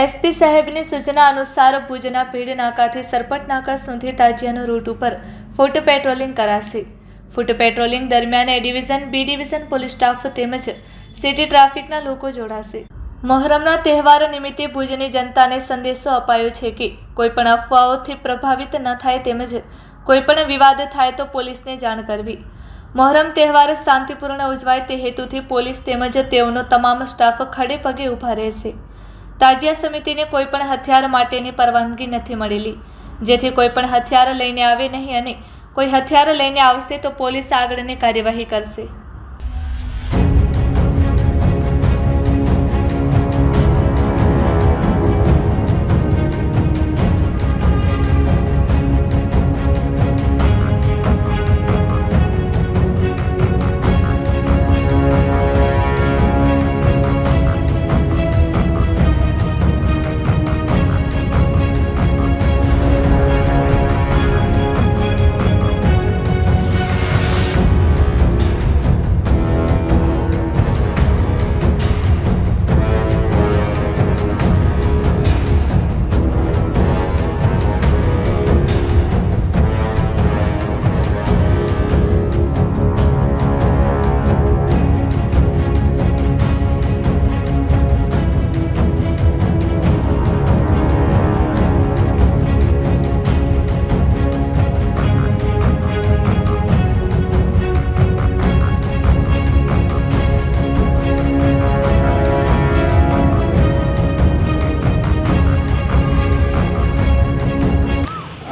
SP સાહેબની સૂચના અનુસાર ભુજના ભીડ નાકાથી સરપટ નાકા સુધી તાજિયાનો રૂટ ઉપર ફૂટ પેટ્રોલિંગ કરાશે। ફૂટ પેટ્રોલિંગ દરમિયાન A division, B division police staff તેમજ સિટી ટ્રાફિકના લોકો જોડાશે। મોહરમના તહેવાર નિમિત્તે ભુજની જનતાને સંદેશો અપાયો છે કે કોઈપણ અફવાઓથી પ્રભાવિત ન થાય તેમજ કોઈપણ વિવાદ થાય તો પોલીસને જાણ કરવી। મોહરમ તહેવાર શાંતિપૂર્ણ ઉજવાય તે હેતુથી પોલીસ તેમજ તેઓનો તમામ સ્ટાફ ખડે પગે ઊભા રહેશે। તાજિયા સમિતિને કોઈપણ હથિયાર માટેની પરવાનગી નથી મળેલી, જેથી કોઈપણ હથિયાર લઈને આવે નહીં અને કોઈ હથિયાર લઈને આવશે તો પોલીસ આગળની કાર્યવાહી કરશે।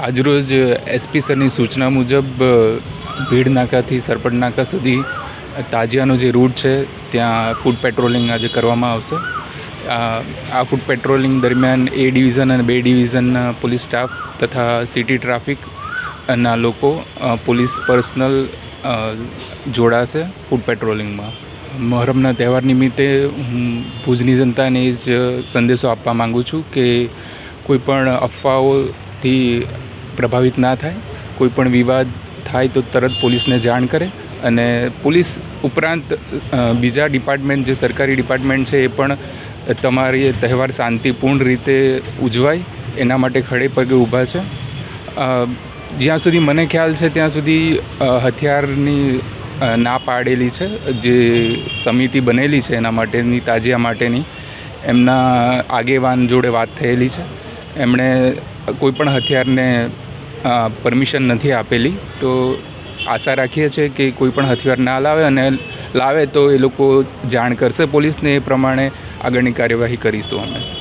આજરોજ એસપી સરની સૂચના મુજબ ભીડ નાકાથી સરપટ નાકા સુધી તાજિયાનો જે રૂટ છે ત્યાં ફૂટ પેટ્રોલિંગ આજે કરવામાં આવશે। આ ફૂટ પેટ્રોલિંગ દરમિયાન એ ડિવિઝન અને બે ડિવિઝનના પોલીસ સ્ટાફ તથા સિટી ટ્રાફિકના લોકો પોલીસ પર્સનલ જોડાશે ફૂટ પેટ્રોલિંગમાં। મોહરમના તહેવાર નિમિત્તે હું ભુજની જનતાને એ જ સંદેશો આપવા માગું છું કે કોઈપણ અફવાઓથી પ્રભાવિત ના થાય, કોઈપણ વિવાદ થાય તો તરત પોલીસને જાણ કરે અને પોલીસ ઉપરાંત બીજા ડિપાર્ટમેન્ટ જે સરકારી ડિપાર્ટમેન્ટ છે એ પણ તમારી તહેવાર શાંતિપૂર્ણ રીતે ઉજવાય એના માટે ખડે પગે ઊભા છે। જ્યાં સુધી મને ખ્યાલ છે ત્યાં સુધી હથિયારની ના પાડેલી છે, જે સમિતિ બનેલી છે એના માટેની તાજિયા માટેની એમના આગેવાન જોડે વાત થયેલી છે। એમણે કોઈપણ હથિયારને પરમિશન નથી આપેલી, તો આશા રાખીએ છીએ કે કોઈપણ હથિયાર ના લાવે અને લાવે તો એ લોકો જાણ કરશે પોલીસને, એ પ્રમાણે આગળની કાર્યવાહી કરીશું અમે।